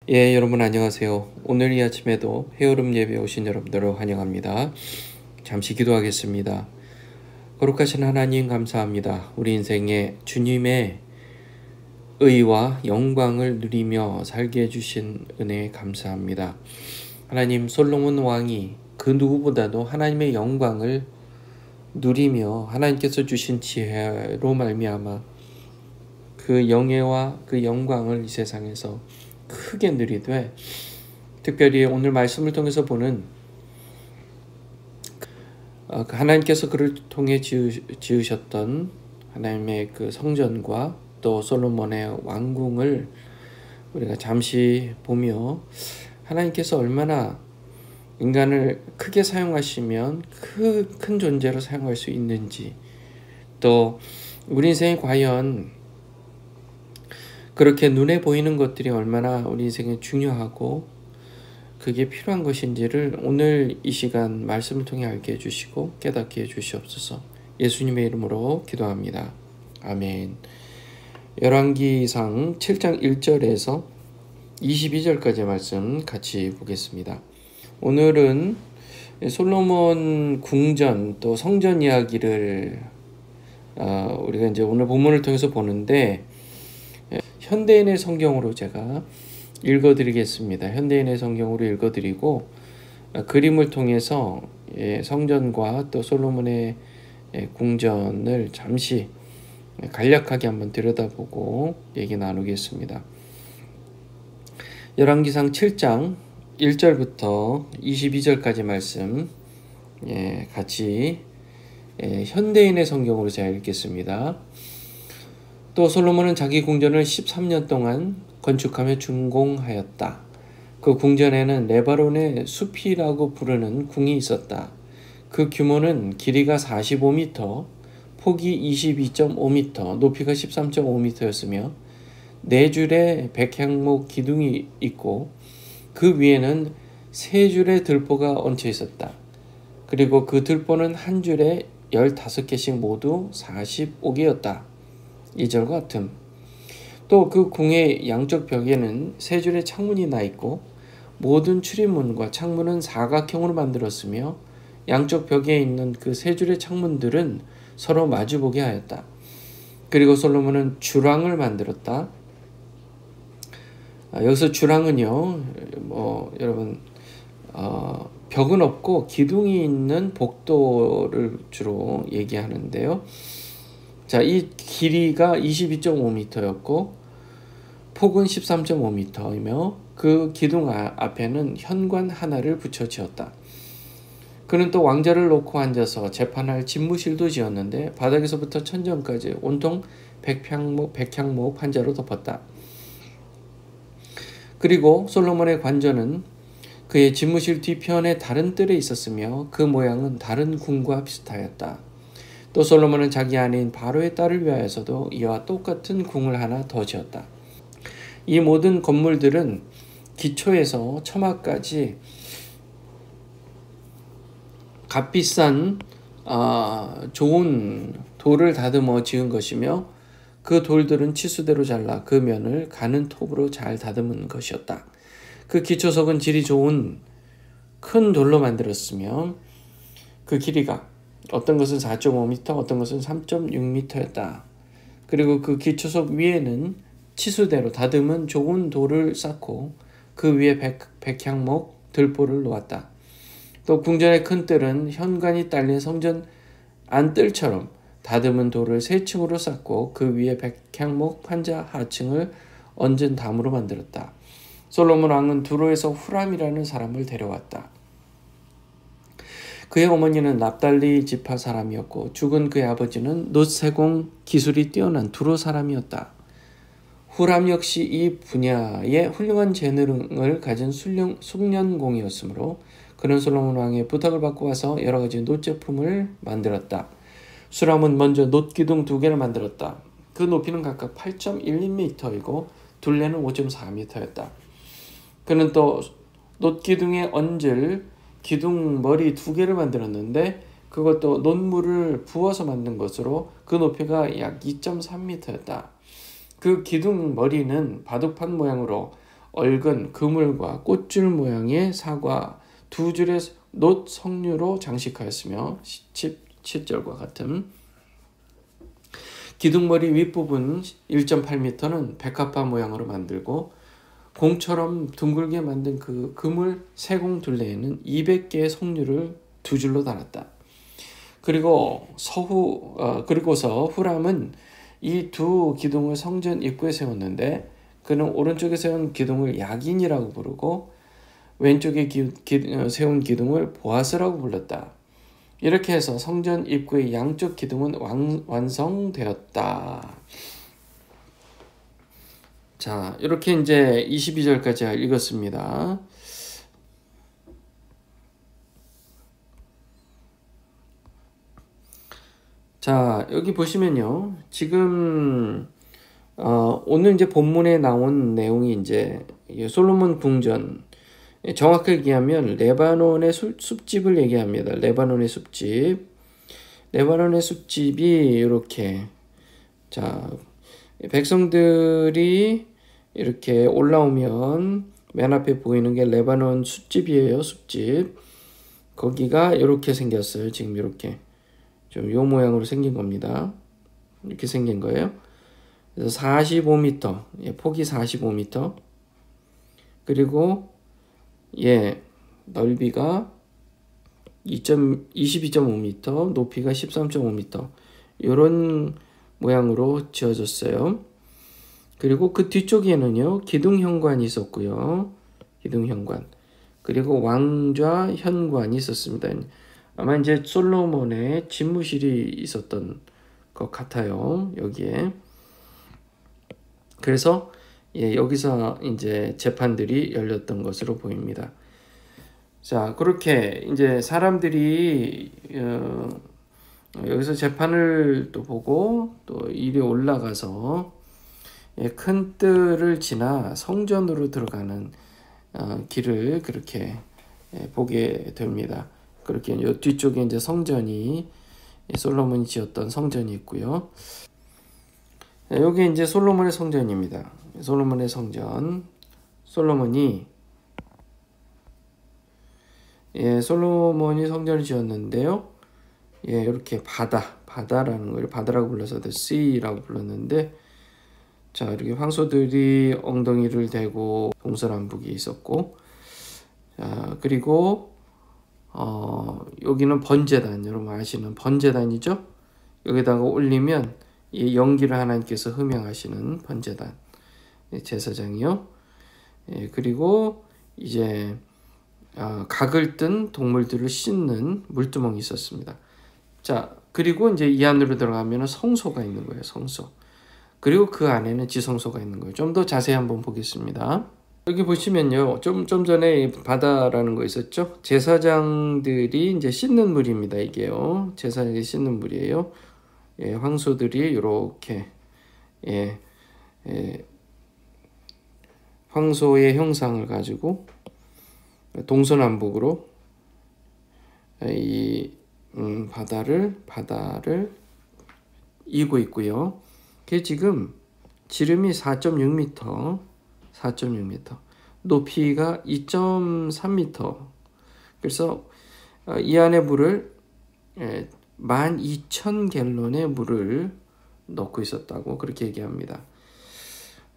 여러분 안녕하세요. 오늘 이 아침에도 헤어름 예배에 오신 여러분들을 환영합니다. 잠시 기도하겠습니다. 거룩하신 하나님 감사합니다. 우리 인생에 주님의 의와 영광을 누리며 살게 해주신 은혜에 감사합니다. 하나님, 솔로몬 왕이 그 누구보다도 하나님의 영광을 누리며 하나님께서 주신 지혜로 말미암아 그 영예와 그 영광을 이 세상에서 크게 누리되, 특별히 오늘 말씀을 통해서 보는 하나님께서 그를 통해 지으셨던 하나님의 그 성전과 또 솔로몬의 왕궁을 우리가 잠시 보며 하나님께서 얼마나 인간을 크게 사용하시면 큰 존재로 사용할 수 있는지, 또 우리 인생이 과연 그렇게 눈에 보이는 것들이 얼마나 우리 인생에 중요하고 그게 필요한 것인지를 오늘 이 시간 말씀을 통해 알게 해주시고 깨닫게 해주시옵소서. 예수님의 이름으로 기도합니다. 아멘. 열왕기상 7장 1절에서 22절까지 말씀 같이 보겠습니다. 오늘은 솔로몬 궁전 또 성전 이야기를 우리가 이제 오늘 본문을 통해서 보는데, 현대인의 성경으로 제가 읽어드리겠습니다. 현대인의 성경으로 읽어드리고 그림을 통해서 성전과 또 솔로몬의 궁전을 잠시 간략하게 한번 들여다보고 얘기 나누겠습니다. 열왕기상 7장 1절부터 22절까지 말씀 같이 현대인의 성경으로 제가 읽겠습니다. 또 솔로몬은 자기 궁전을 13년 동안 건축하며 준공하였다. 그 궁전에는 레바논의 숲이라고 부르는 궁이 있었다. 그 규모는 길이가 45m, 폭이 22.5m, 높이가 13.5m였으며 4줄의 백향목 기둥이 있고 그 위에는 3줄의 들보가 얹혀 있었다. 그리고 그 들보는 한 줄에 15개씩 모두 45개였다. 2절과 같음. 또 그 궁의 양쪽 벽에는 3줄의 창문이 나 있고 모든 출입문과 창문은 사각형으로 만들었으며 양쪽 벽에 있는 그 3줄의 창문들은 서로 마주보게 하였다. 그리고 솔로몬은 주랑을 만들었다. 여기서 주랑은요, 여러분 벽은 없고 기둥이 있는 복도를 주로 얘기하는데요. 자, 이 길이가 22.5m였고 폭은 13.5m이며 그 기둥 앞에는 현관 하나를 붙여 지었다. 그는 또 왕자를 놓고 앉아서 재판할 집무실도 지었는데 바닥에서부터 천정까지 온통 백향목 판자로 덮었다. 그리고 솔로몬의 관저는 그의 집무실 뒤편에 다른 뜰에 있었으며 그 모양은 다른 궁과 비슷하였다. 또 솔로몬은 자기 아내인 바로의 딸을 위하여서도 이와 똑같은 궁을 하나 더 지었다. 이 모든 건물들은 기초에서 처마까지 값비싼 좋은 돌을 다듬어 지은 것이며 그 돌들은 치수대로 잘라 그 면을 가는 톱으로 잘 다듬은 것이었다. 그 기초석은 질이 좋은 큰 돌로 만들었으며 그 길이가 어떤 것은 4.5m, 어떤 것은 3.6m였다. 그리고 그 기초석 위에는 치수대로 다듬은 좋은 돌을 쌓고 그 위에 백향목 들보를 놓았다. 또 궁전의 큰 뜰은 현관이 딸린 성전 안뜰처럼 다듬은 돌을 3층으로 쌓고 그 위에 백향목 판자 하층을 얹은 담으로 만들었다. 솔로몬 왕은 두로에서 후람이라는 사람을 데려왔다. 그의 어머니는 납달리 지파 사람이었고 죽은 그의 아버지는 놋세공 기술이 뛰어난 두로 사람이었다. 후람 역시 이 분야에 훌륭한 재능을 가진 숙련공이었으므로 그는 솔로몬 왕의 부탁을 받고 와서 여러 가지 놋 제품을 만들었다. 수람은 먼저 놋 기둥 2개를 만들었다. 그 높이는 각각 8.12m이고 둘레는 5.4m였다. 그는 또 놋 기둥에 얹을 기둥 머리 2개를 만들었는데 그것도 놋물을 부어서 만든 것으로 그 높이가 약 2.3m였다. 그 기둥 머리는 바둑판 모양으로 얽은 그물과 꽃줄 모양의 사과 두 줄의 놋 석류로 장식하였으며 17절과 같은 기둥머리 윗부분 1.8m는 백합화 모양으로 만들고 공처럼 둥글게 만든 그 그물 세공 둘레에는 200개의 석류를 두 줄로 달았다. 그리고서 후람은 이 두 기둥을 성전 입구에 세웠는데 그는 오른쪽에 세운 기둥을 야긴이라고 부르고 왼쪽에 세운 기둥을 보아스라고 불렀다. 이렇게 해서 성전 입구의 양쪽 기둥은 완성되었다. 자, 이렇게 이제 22절까지 읽었습니다. 자, 여기 보시면요. 지금 오늘 이제 본문에 나온 내용이 이제 솔로몬 궁전, 정확하게 얘기하면 레바논의 숲집을 얘기합니다. 레바논의 숲집. 레바논의 숲집이 이렇게, 자, 백성들이 이렇게 올라오면 맨 앞에 보이는 게 레바논 숲집이에요. 숲집. 거기가 이렇게 생겼어요. 지금 이렇게 좀 요 모양으로 생긴 겁니다. 이렇게 생긴 거예요. 그래서 45m, 폭이 45m. 그리고 넓이가 22.5m, 높이가 13.5m. 이런 모양으로 지어졌어요. 그리고 그 뒤쪽에는요, 기둥현관이 있었고요. 기둥현관. 그리고 왕좌 현관이 있었습니다. 아마 이제 솔로몬의 집무실이 있었던 것 같아요. 여기에. 그래서 여기서 이제 재판들이 열렸던 것으로 보입니다. 자, 그렇게 이제 사람들이 여기서 재판을 또 보고 또 이리 올라가서 큰 뜰을 지나 성전으로 들어가는 길을 그렇게 보게 됩니다. 그렇게 요 뒤쪽에 이제 성전이 솔로몬이 지었던 성전이 있고요. 여기 이제 솔로몬의 성전입니다. 솔로몬의 성전. 솔로몬이 성전을 지었는데요. 이렇게 바다라는 걸 바다라고 불러서 The Sea라고 불렀는데, 자, 이렇게 황소들이 엉덩이를 대고 동서남북이 있었고, 자, 그리고 여기는 번제단, 여러분 아시는 번제단이죠? 여기다가 올리면 이 연기를 하나님께서 흠양하시는 번제단, 제사장이요. 그리고 이제 각을 뜬 동물들을 씻는 물두멍이 있었습니다. 자, 그리고 이제 이 안으로 들어가면 성소가 있는 거예요. 성소. 그리고 그 안에는 지성소가 있는 거예요. 좀 더 자세히 한번 보겠습니다. 여기 보시면요, 좀 전에 바다라는 거 있었죠? 제사장들이 이제 씻는 물입니다. 이게요, 제사장이 씻는 물이에요. 황소들이 이렇게 황소의 형상을 가지고 동서남북으로 이 바다를 이고 있고요. 그게 지금 지름이 4.6m, 높이가 2.3m. 그래서 이 안에 물을 12,000갤런의 물을 넣고 있었다고 그렇게 얘기합니다.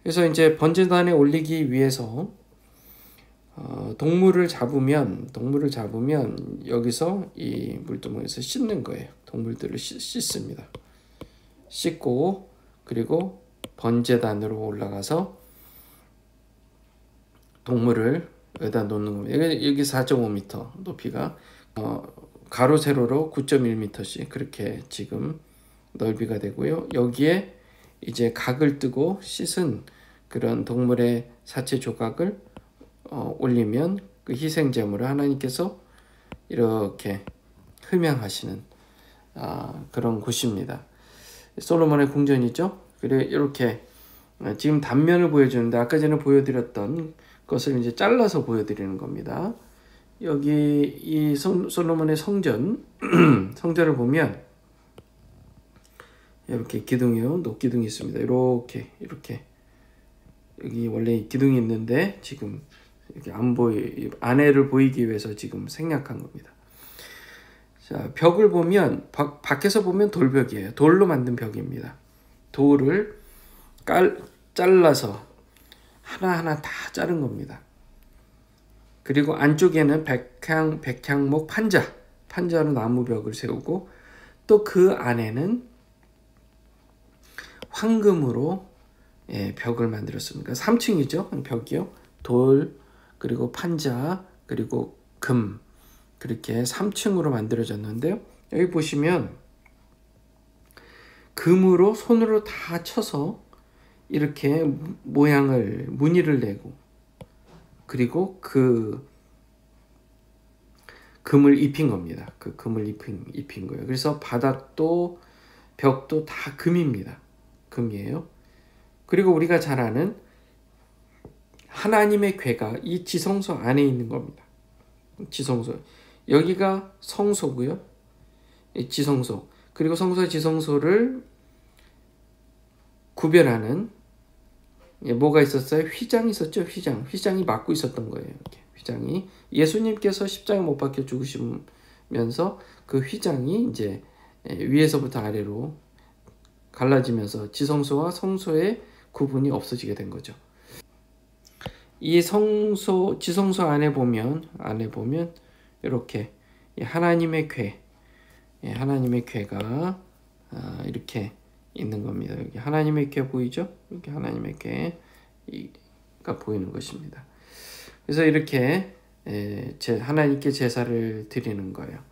그래서 이제 번제단에 올리기 위해서 동물을 잡으면 여기서 이 물두멍에서 씻는 거예요. 동물들을 씻습니다. 씻고 그리고 번제단으로 올라가서 동물을 여기다 놓는 겁니다. 여기 4.5m 높이가 가로 세로로 9.1m씩 그렇게 지금 넓이가 되고요. 여기에 이제 각을 뜨고 씻은 그런 동물의 사체 조각을 올리면 그 희생 제물을 하나님께서 이렇게 흠양하시는 그런 곳입니다. 솔로몬의 궁전이죠. 그래 이렇게 지금 단면을 보여주는데 아까 전에 보여드렸던 것을 이제 잘라서 보여드리는 겁니다. 여기 이 솔로몬의 성전 성전을 보면 이렇게 기둥이요, 녹기둥이 있습니다. 이렇게 여기 원래 기둥이 있는데 지금 이렇게 안에를 보이기 위해서 지금 생략한 겁니다. 자, 벽을 보면 밖에서 보면 돌벽이에요. 돌로 만든 벽입니다. 돌을 잘라서 하나하나 다 자른 겁니다. 그리고 안쪽에는 백향목 판자로 나무벽을 세우고 또 그 안에는 황금으로 벽을 만들었습니다. 3층이죠. 벽이요. 돌, 그리고 판자, 그리고 금, 그렇게 3층으로 만들어졌는데요. 여기 보시면 금으로 손으로 다 쳐서 이렇게 무늬를 내고, 그리고 그 금을 입힌 겁니다. 그 금을 입힌 거예요. 그래서 바닥도 벽도 다 금입니다. 금이에요. 그리고 우리가 잘 아는 하나님의 궤가 이 지성소 안에 있는 겁니다. 지성소. 여기가 성소고요. 지성소. 그리고 성소와 지성소를 구별하는 뭐가 있었어요? 휘장이 있었죠. 휘장이 막고 있었던 거예요. 이렇게. 휘장이 예수님께서 십자가에 못 박혀 죽으시면서 그 휘장이 이제 위에서부터 아래로 갈라지면서 지성소와 성소의 구분이 없어지게 된 거죠. 이 지성소 안에 보면 이렇게 하나님의 궤가 이렇게 있는 겁니다. 여기 하나님의 궤 보이죠? 이렇게 하나님의 궤가 보이는 것입니다. 그래서 이렇게 하나님께 제사를 드리는 거예요.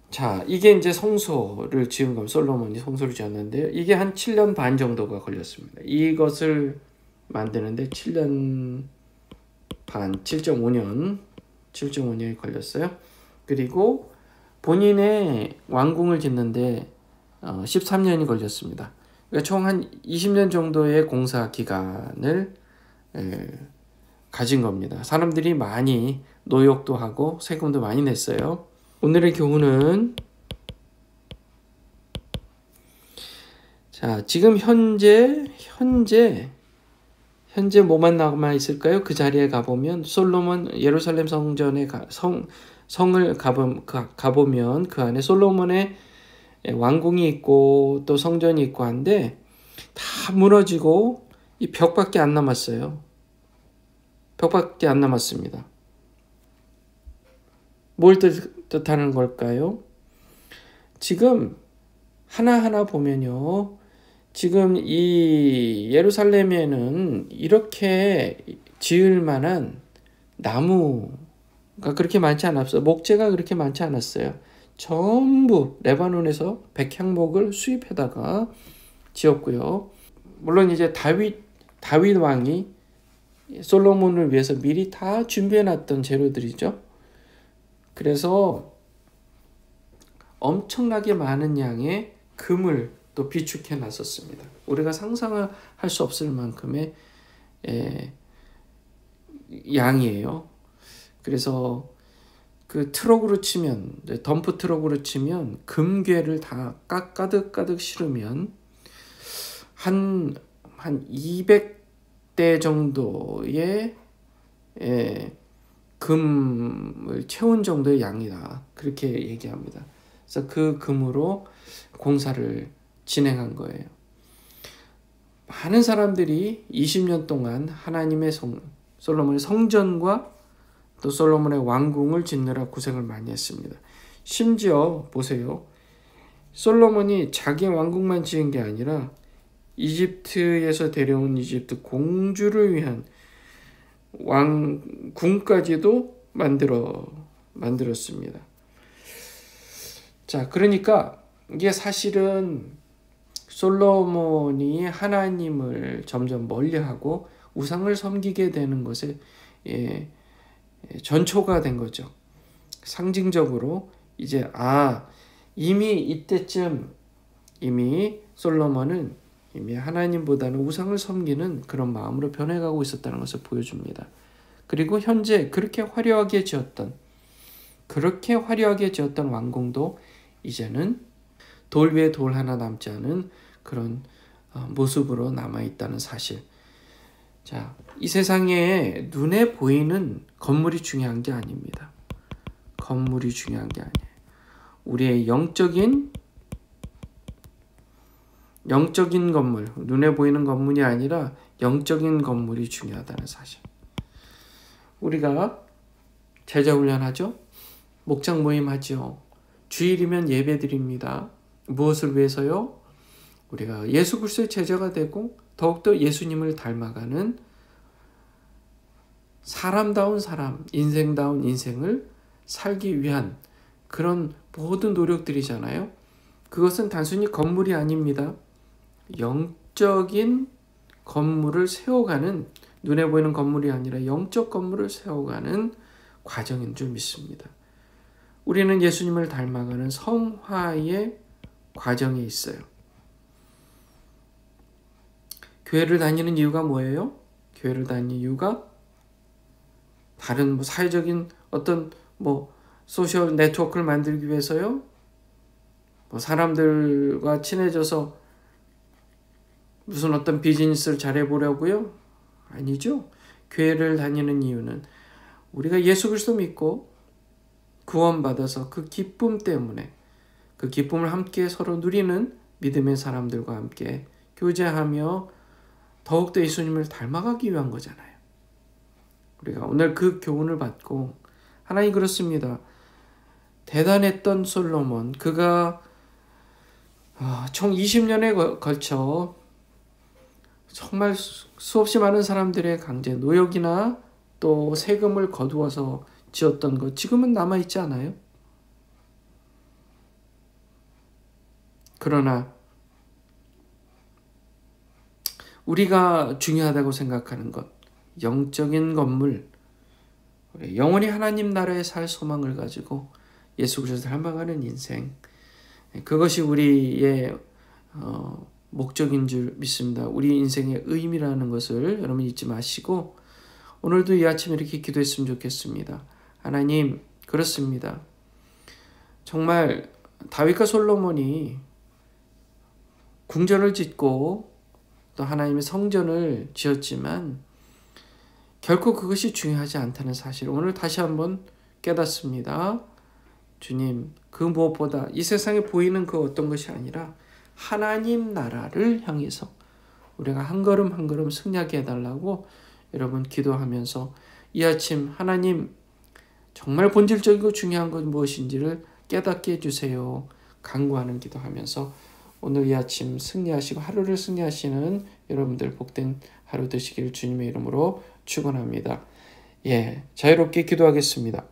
자, 이게 이제 성소를 지은 겁니다. 솔로몬이 성소를 지었는데요. 이게 한 7년 반 정도가 걸렸습니다. 이것을 만드는데 7년 반, 7.5년이 걸렸어요. 그리고 본인의 왕궁을 짓는데 13년이 걸렸습니다. 그러니까 총 한 20년 정도의 공사 기간을 가진 겁니다. 사람들이 많이 노역도 하고 세금도 많이 냈어요. 오늘의 교훈은 자, 지금 현재 뭐만 남아 있을까요? 그 자리에 가보면 솔로몬 예루살렘 성전에 성을 가보면 그 안에 솔로몬의 왕궁이 있고 또 성전이 있고 한데 다 무너지고 이 벽밖에 안 남았어요. 벽밖에 안 남았습니다. 뭘 뜻하는 걸까요? 지금 하나하나 보면요. 지금 이 예루살렘에는 이렇게 지을 만한 나무가 그렇게 많지 않았어요. 목재가 그렇게 많지 않았어요. 전부 레바논에서 백향목을 수입해다가 지었고요. 물론 이제 다윗 왕이 솔로몬을 위해서 미리 다 준비해놨던 재료들이죠. 그래서 엄청나게 많은 양의 금을 또 비축해 놨었습니다. 우리가 상상할 수 없을 만큼의 양이에요. 그래서 그 트럭으로 치면, 덤프 트럭으로 치면 금괴를 다 가득 실으면 한 200대 정도의 금을 채운 정도의 양이다. 그렇게 얘기합니다. 그래서 그 금으로 공사를 진행한 거예요. 많은 사람들이 20년 동안 하나님의 솔로몬의 성전과 또 솔로몬의 왕궁을 짓느라 고생을 많이 했습니다. 심지어 보세요. 솔로몬이 자기 왕궁만 지은 게 아니라 이집트에서 데려온 이집트 공주를 위한 왕궁까지도 만들었습니다. 자, 그러니까 이게 사실은 솔로몬이 하나님을 점점 멀리하고 우상을 섬기게 되는 것에 전초가 된 거죠. 상징적으로 이제 이미 이때쯤 이미 솔로몬은 이미 하나님보다는 우상을 섬기는 그런 마음으로 변해가고 있었다는 것을 보여줍니다. 그리고 현재 그렇게 화려하게 지었던 왕궁도 이제는 돌 위에 돌 하나 남지 않은 그런 모습으로 남아있다는 사실. 자, 이 세상에 눈에 보이는 건물이 중요한 게 아닙니다. 건물이 중요한 게 아니에요. 우리의 영적인 건물, 눈에 보이는 건물이 아니라 영적인 건물이 중요하다는 사실. 우리가 제자훈련하죠. 목장 모임하죠. 주일이면 예배드립니다. 무엇을 위해서요? 우리가 예수 그리스도의 제자가 되고 더욱더 예수님을 닮아가는 사람다운 사람, 인생다운 인생을 살기 위한 그런 모든 노력들이잖아요. 그것은 단순히 건물이 아닙니다. 영적인 건물을 세워가는, 눈에 보이는 건물이 아니라 영적 건물을 세워가는 과정인 줄 믿습니다. 우리는 예수님을 닮아가는 성화의 과정에 있어요. 교회를 다니는 이유가 뭐예요? 교회를 다니는 이유가 다른 사회적인 어떤 소셜 네트워크를 만들기 위해서요? 사람들과 친해져서 무슨 어떤 비즈니스를 잘해보려고요? 아니죠. 교회를 다니는 이유는 우리가 예수 그리스도 믿고 구원받아서 그 기쁨 때문에, 그 기쁨을 함께 서로 누리는 믿음의 사람들과 함께 교제하며 더욱더 예수님을 닮아가기 위한 거잖아요. 우리가 오늘 그 교훈을 받고, 하나님 그렇습니다. 대단했던 솔로몬, 그가 총 20년에 걸쳐 정말 수없이 많은 사람들의 강제 노역이나 또 세금을 거두어서 지었던 것, 지금은 남아있지 않아요? 그러나 우리가 중요하다고 생각하는 것, 영적인 건물, 영원히 하나님 나라에 살 소망을 가지고 예수 그리스도를 닮아가는 인생, 그것이 우리의 목적인 줄 믿습니다. 우리 인생의 의미라는 것을 여러분 잊지 마시고 오늘도 이 아침 이렇게 기도했으면 좋겠습니다. 하나님, 그렇습니다. 정말 다윗과 솔로몬이 궁전을 짓고 또 하나님의 성전을 지었지만 결코 그것이 중요하지 않다는 사실을 오늘 다시 한번 깨닫습니다. 주님, 그 무엇보다 이 세상에 보이는 그 어떤 것이 아니라 하나님 나라를 향해서 우리가 한 걸음 한 걸음 승리하게 해달라고 여러분 기도하면서 이 아침 하나님 정말 본질적이고 중요한 것 무엇인지를 깨닫게 해주세요. 간구하는 기도하면서 오늘 이 아침 승리하시고 하루를 승리하시는 여러분들 복된 하루 되시길 주님의 이름으로 축원합니다. 자유롭게 기도하겠습니다.